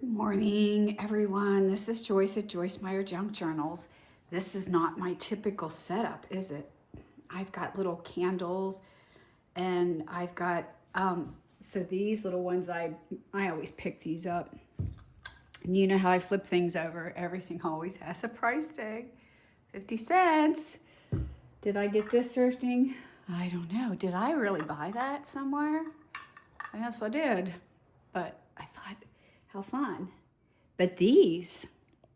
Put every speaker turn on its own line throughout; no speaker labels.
Morning, everyone. This is Joyce at Joyce Meyer Junk Journals. This is not my typical setup, is it? I've got little candles and I've got, so these little ones, I always pick these up. And you know how I flip things over. Everything always has a price tag. 50 cents. Did I get this thrifting? I don't know. Did I really buy that somewhere? I guess I did. But I thought, how fun. But these,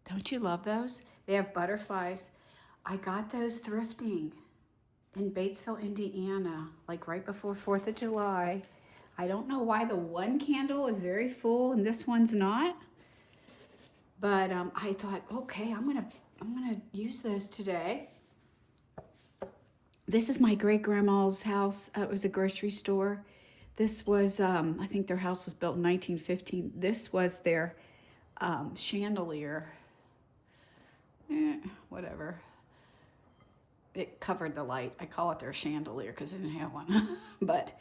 don't you love those? They have butterflies. I got those thrifting in Batesville, Indiana, like right before 4th of July. I don't know why the one candle is very full and this one's not. But I thought, okay, I'm gonna use those today. This is my great grandma's house. It was a grocery store. This was, I think their house was built in 1915. This was their chandelier. Whatever. It covered the light. I call it their chandelier because they didn't have one. But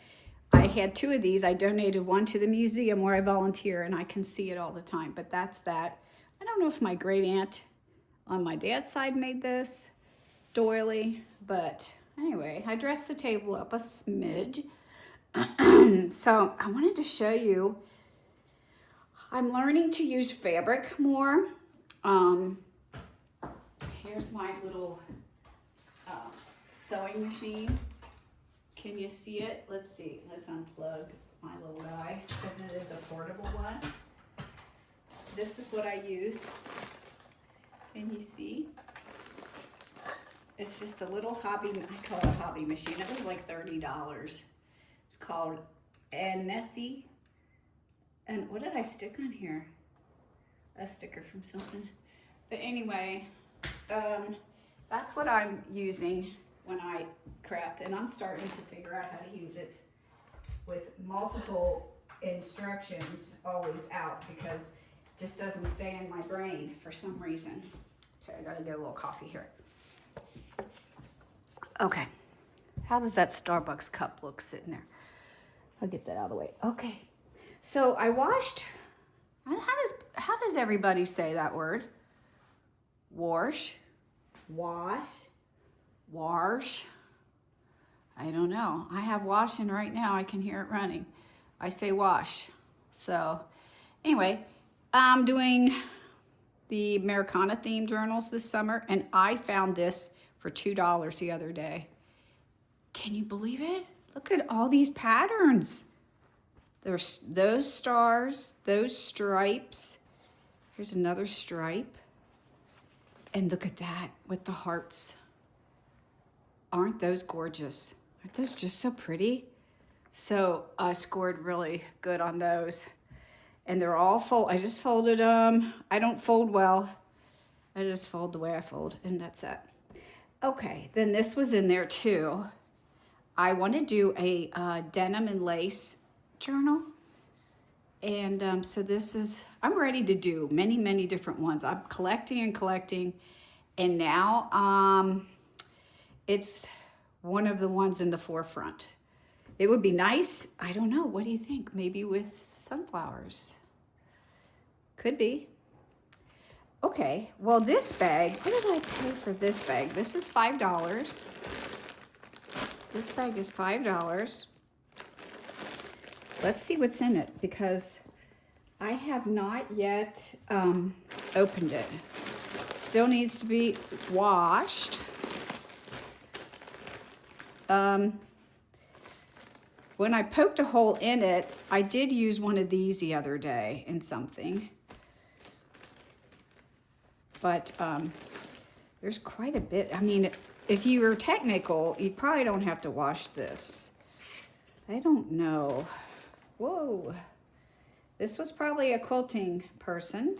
I had two of these. I donated one to the museum where I volunteer and I can see it all the time. But that's that. I don't know if my great aunt on my dad's side made this doily. But anyway, I dressed the table up a smidge. So I wanted to show you, I'm learning to use fabric more. Here's my little sewing machine. Can you see it? Let's see. Let's unplug my little guy because it is a portable one. This is what I use. Can you see? It's just a little hobby, I call it a hobby machine. It was like $30. It's called Nessie. And what did I stick on here? A sticker from something. But anyway, that's what I'm using when I craft. And I'm starting to figure out how to use it with multiple instructions always out because it just doesn't stay in my brain for some reason. Okay, I gotta get a little coffee here. Okay, how does that Starbucks cup look sitting there? I'll get that out of the way. Okay, so I washed. How does everybody say that word? Wash, wash, wash. I don't know. I have washing right now. I can hear it running. I say wash. So anyway, I'm doing the Americana themed journals this summer, and I found this for $2 the other day. Can you believe it? Look at all these patterns. There's those stars, those stripes. Here's another stripe. And look at that with the hearts. Aren't those gorgeous? Aren't those just so pretty? So I scored really good on those. And they're all fold. I just folded them. I don't fold well. I just fold the way I fold, and that's it. Okay, then this was in there too. I want to do a denim and lace journal. And so this is, I'm ready to do many, many different ones. I'm collecting and collecting. And now it's one of the ones in the forefront. It would be nice, I don't know, what do you think? Maybe with sunflowers. Could be. Okay, well this bag, what did I pay for this bag? This is $5. This bag is $5. Let's see what's in it because I have not yet opened it. It still needs to be washed. When I poked a hole in it, I did use one of these the other day in something. But there's quite a bit. I mean, if you were technical, you probably don't have to wash this. I don't know. Whoa. This was probably a quilting person.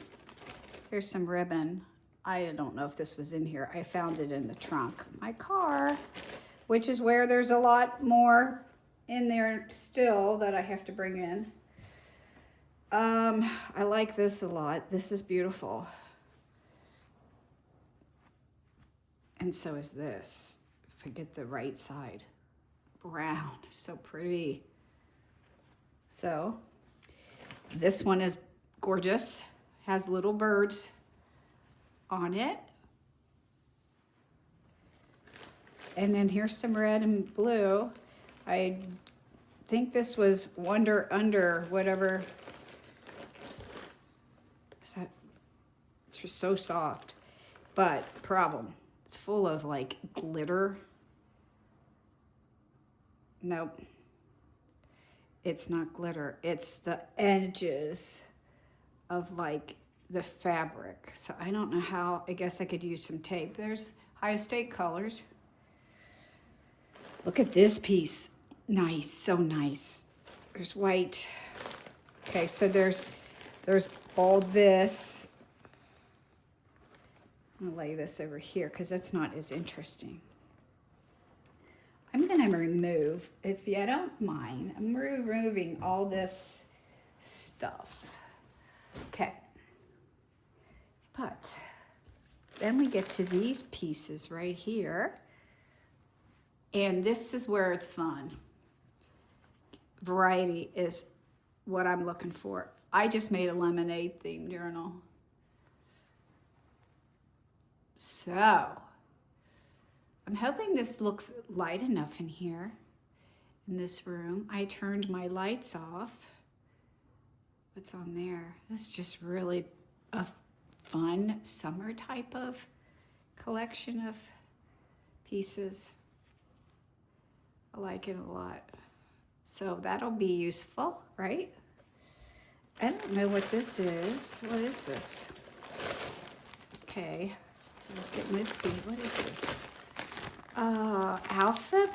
Here's some ribbon. I don't know if this was in here. I found it in the trunk of my car, which is where there's a lot more in there still that I have to bring in. I like this a lot. This is beautiful. And so is this. If I get the right side. Brown, so pretty. So this one is gorgeous. Has little birds on it. And then here's some red and blue. I think this was Wonder Under, whatever. It's just so soft. But problem, it's full of like glitter. Nope. It's not glitter. It's the edges of like the fabric. So I don't know how, I guess I could use some tape. There's Ohio State colors. Look at this piece. Nice, so nice. There's white. Okay, so there's all this. I'm gonna lay this over here because that's not as interesting. I'm gonna remove, if you don't mind, I'm removing all this stuff. Okay. But then we get to these pieces right here. And this is where it's fun. Variety is what I'm looking for. I just made a lemonade themed journal. So, I'm hoping this looks light enough in here, in this room. I turned my lights off. What's on there? This is just really a fun summer type of collection of pieces. I like it a lot. So that'll be useful, right? I don't know what this is. What is this? Okay, let's get my speed. What is this? Alpha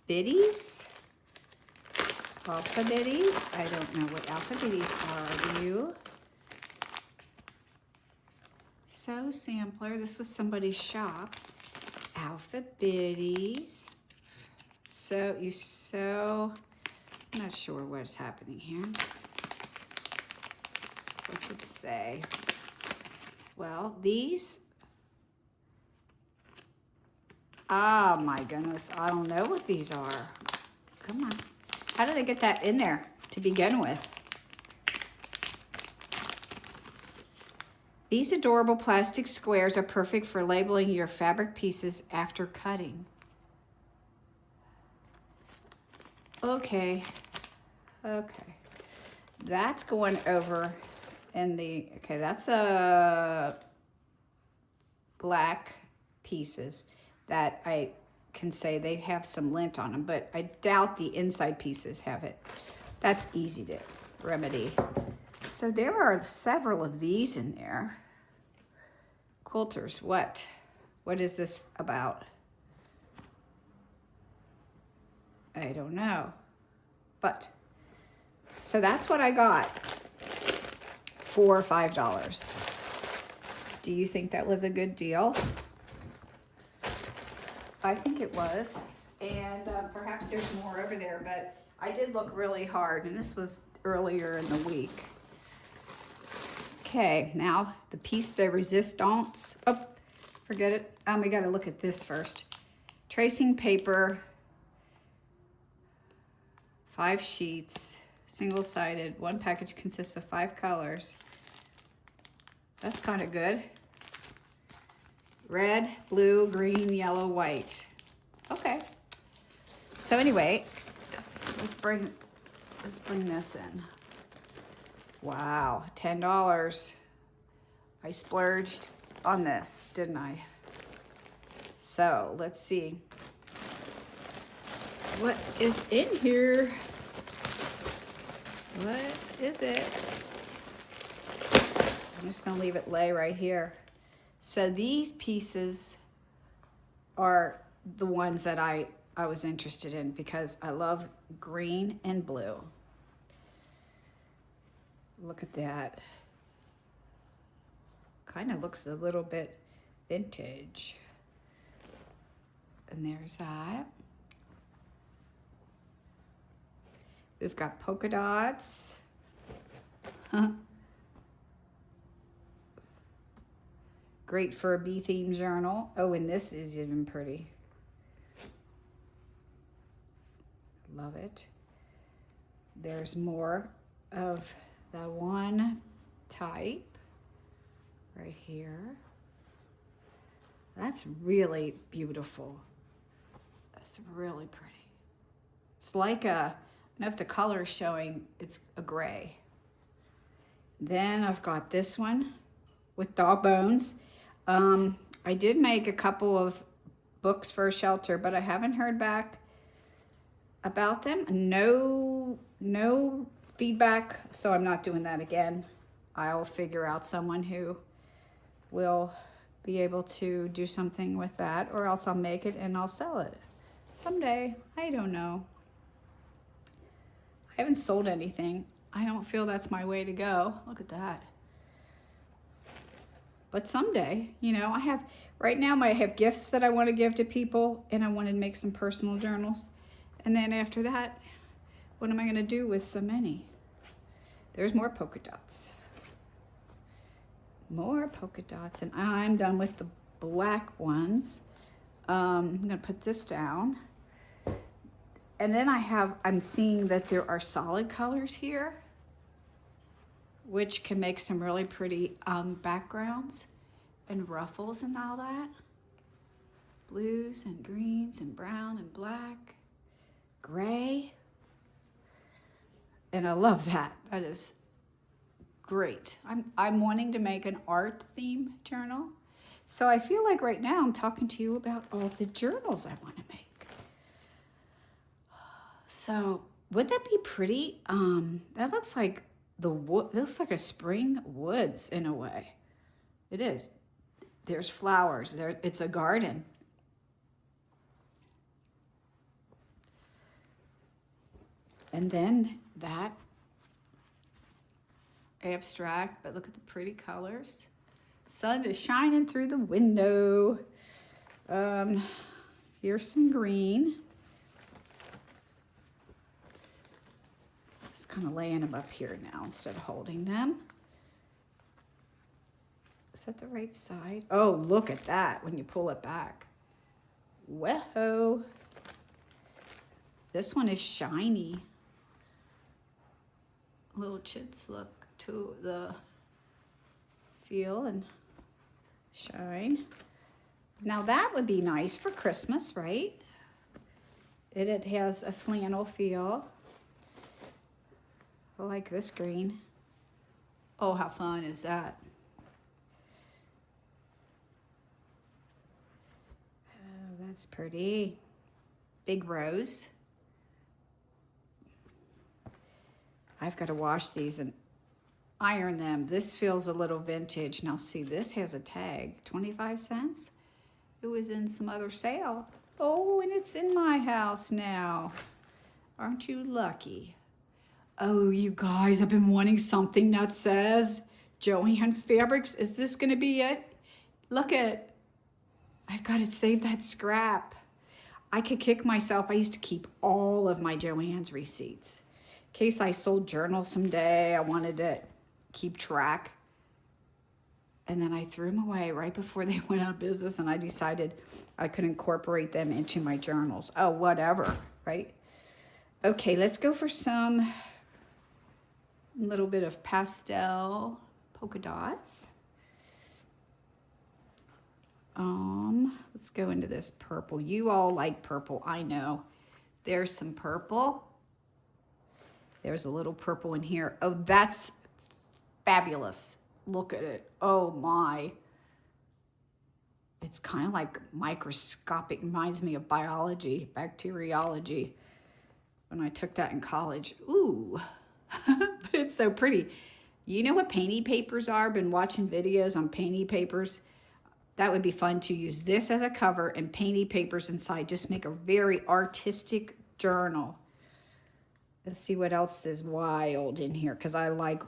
Bitties? Alpha Bitties? I don't know what Alpha Bitties are. Do you? So sampler. This was somebody's shop. Alpha Bitties. So I'm not sure what's happening here. What's it say? Well, these, oh my goodness, I don't know what these are. Come on. How did they get that in there to begin with? These adorable plastic squares are perfect for labeling your fabric pieces after cutting. Okay. That's going over in the, okay, that's black pieces that I can say they have some lint on them, but I doubt the inside pieces have it. That's easy to remedy. So there are several of these in there. Quilters, what? What is this about? I don't know. But, so that's what I got for $5. Do you think that was a good deal? I think it was. And perhaps there's more over there, but I did look really hard, and this was earlier in the week. Okay, now the piece de resistance. Oh, forget it. We gotta look at this first. Tracing paper, 5 sheets, single-sided. One package consists of 5 colors. That's kind of good. Red, blue, green, yellow, white. Okay. So anyway, let's bring this in. Wow, $10. I splurged on this, didn't I? So let's see. What is in here? What is it? I'm just gonna leave it lay right here. So these pieces are the ones that I was interested in because I love green and blue. Look at that. Kind of looks a little bit vintage. And there's that. We've got polka dots. Great for a bee themed journal. Oh, and this is even pretty. Love it. There's more of the one type. right here. That's really beautiful. That's really pretty. It's like a, I don't know if the color is showing, it's a gray. Then I've got this one with dog bones. I did make a couple of books for a shelter, but I haven't heard back about them. No feedback, so I'm not doing that again. I'll figure out someone who will be able to do something with that, or else I'll make it and I'll sell it someday. I don't know. I haven't sold anything. I don't feel that's my way to go. Look at that. But someday, you know, I have, right now I have gifts that I want to give to people, and I want to make some personal journals. And then after that, what am I going to do with so many? There's more polka dots. More polka dots, and I'm done with the black ones. I'm going to put this down. And then I'm seeing that there are solid colors here, which can make some really pretty backgrounds and ruffles and all that. Blues and greens and brown and black, gray. And I love that. That is great. I'm wanting to make an art theme journal. So I feel like right now I'm talking to you about all the journals I want to make. So would that be pretty? That looks like the wood. It looks like a spring woods in a way. It is. There's flowers. There. It's a garden. And then that abstract, but look at the pretty colors. Sun is shining through the window. Here's some green. Just kind of laying them up here now instead of holding them. Is that the right side? Oh, look at that when you pull it back. Whoa. This one is shiny. Little chits look to the feel and shine. Now that would be nice for Christmas, right? It has a flannel feel. I like this green. Oh, how fun is that? Oh, that's pretty. Big rose. I've got to wash these and iron them. This feels a little vintage. Now see, this has a tag, 25 cents. It was in some other sale. Oh, and it's in my house now. Aren't you lucky? Oh, you guys, I've been wanting something that says Joann Fabrics. Is this gonna be it? Look at, I've got to save that scrap. I could kick myself. I used to keep all of my Joann's receipts. In case I sold journals someday, I wanted to keep track. And then I threw them away right before they went out of business, and I decided I could incorporate them into my journals. Oh, whatever, right? Okay, let's go for some little bit of pastel polka dots. Let's go into this purple. You all like purple, I know. There's some purple. There's a little purple in here. Oh, that's fabulous. Look at it. Oh my. It's kind of like microscopic. Reminds me of biology, bacteriology, when I took that in college. Ooh, but it's so pretty. You know what painty papers are? Been watching videos on painty papers. That would be fun to use this as a cover and painty papers inside. Just make a very artistic journal. Let's see what else is wild in here, because I like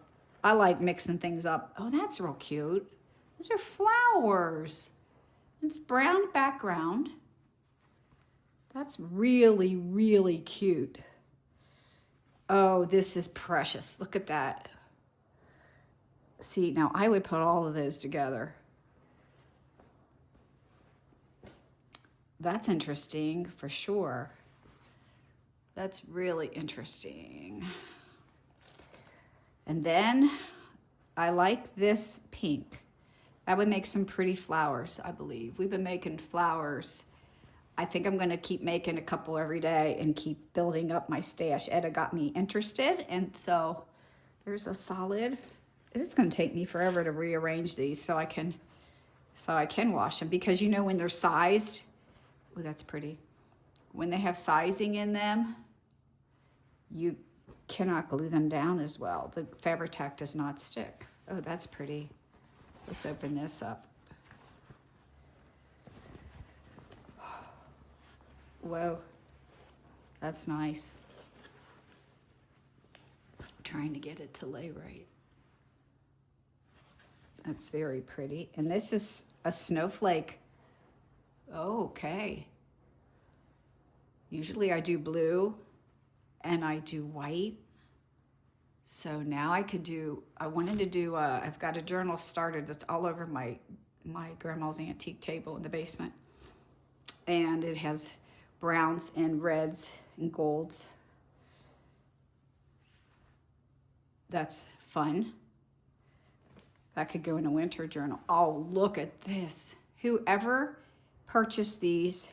mixing things up. Oh, that's real cute. Those are flowers. It's brown background. That's really, really cute. Oh, this is precious. Look at that. See, now I would put all of those together. That's interesting for sure. That's really interesting. And then I like this pink. That would make some pretty flowers, I believe. We've been making flowers. I think I'm going to keep making a couple every day and keep building up my stash. Etta got me interested, and so there's a solid. It's going to take me forever to rearrange these so I can wash them, because you know when they're sized. Oh, that's pretty. When they have sizing in them, you cannot glue them down as well. The fabric tack does not stick. Oh, that's pretty. Let's open this up. Whoa, that's nice. I'm trying to get it to lay right. That's very pretty. And this is a snowflake. Oh, okay. Usually I do blue and I do white. So now I wanted to do, I've got a journal started that's all over my grandma's antique table in the basement. And it has browns and reds and golds. That's fun. That could go in a winter journal. Oh, look at this. Whoever purchased these,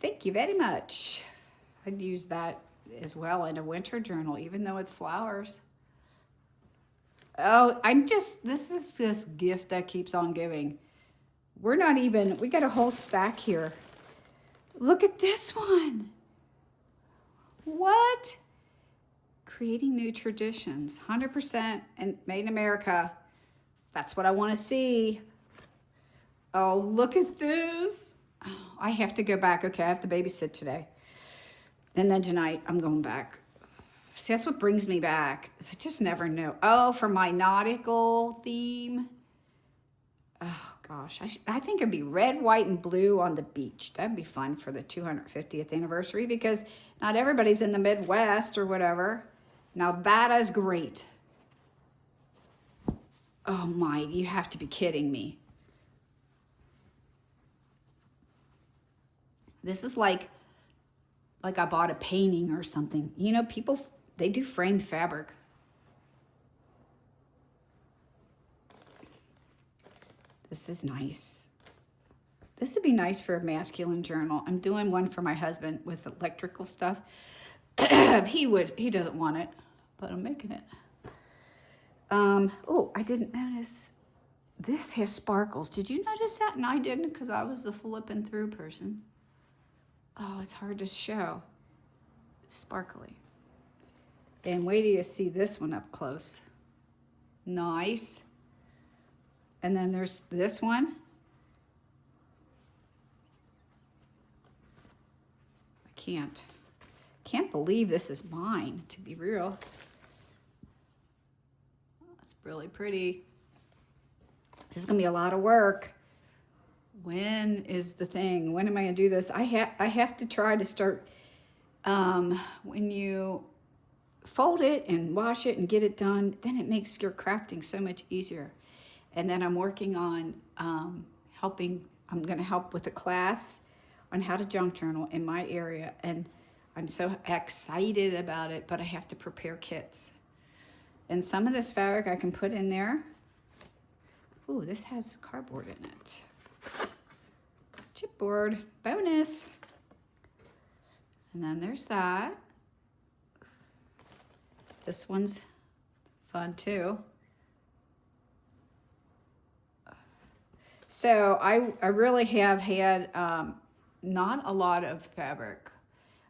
thank you very much. I'd use that as well in a winter journal, even though it's flowers. Oh, this is just gift that keeps on giving. We got a whole stack here. Look at this one. What? Creating new traditions, 100% and made in America. That's what I want to see. Oh, look at this. Oh, I have to go back. Okay, I have to babysit today. And then tonight I'm going back. See, that's what brings me back. Is I just never know. Oh, for my nautical theme. Oh, gosh. I think it'd be red, white, and blue on the beach. That'd be fun for the 250th anniversary, because not everybody's in the Midwest or whatever. Now, that is great. Oh, my. You have to be kidding me. This is like I bought a painting or something. You know, people, they do framed fabric. This is nice. This would be nice for a masculine journal. I'm doing one for my husband with electrical stuff. He doesn't want it, but I'm making it. Oh, I didn't notice. This has sparkles. Did you notice that? And I didn't, because I was the flipping through person. Oh, it's hard to show. It's sparkly. And wait till you see this one up close. Nice. And then there's this one. I can't believe this is mine, to be real. That's really pretty. This is gonna be a lot of work. When is the thing? When am I gonna do this? I have to try to start, when you fold it and wash it and get it done, then it makes your crafting so much easier. And then I'm working on I'm gonna help with a class on how to junk journal in my area. And I'm so excited about it, but I have to prepare kits. And some of this fabric I can put in there. Ooh, this has cardboard in it. Chipboard, bonus. And then there's that. This one's fun too. So I really have had not a lot of fabric.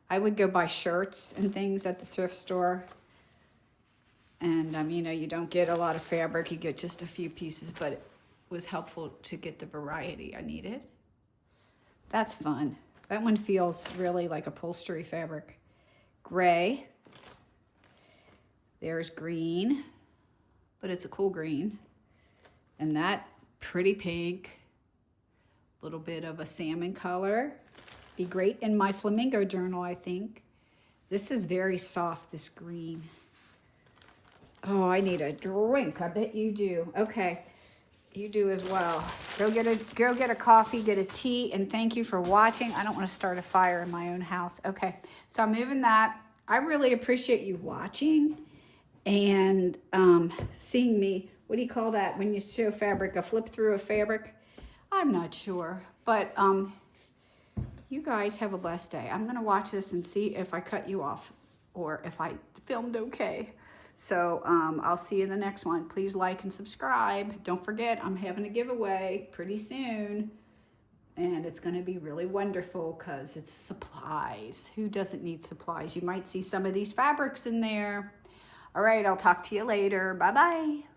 I would go buy shirts and things at the thrift store. And you know, you don't get a lot of fabric, you get just a few pieces, but it was helpful to get the variety I needed. That's fun. That one feels really like upholstery fabric. Gray. There's green, but it's a cool green. And that pretty pink, little bit of a salmon color. Be great in my flamingo journal, I think. This is very soft, this green. Oh, I need a drink. I bet you do. Okay, you do as well. Go get a coffee, get a tea, and thank you for watching. I don't want to start a fire in my own house. Okay, so I'm moving that. I really appreciate you watching. and seeing me, what do you call that when you show fabric, a flip through a fabric? I'm not sure, but you guys have a blessed day. I'm gonna watch this and see if I cut you off or if I filmed okay. So I'll see you in the next one. Please like and subscribe. Don't forget, I'm having a giveaway pretty soon. And it's going to be really wonderful because it's supplies. Who doesn't need supplies? You might see some of these fabrics in there. All right, I'll talk to you later. Bye-bye.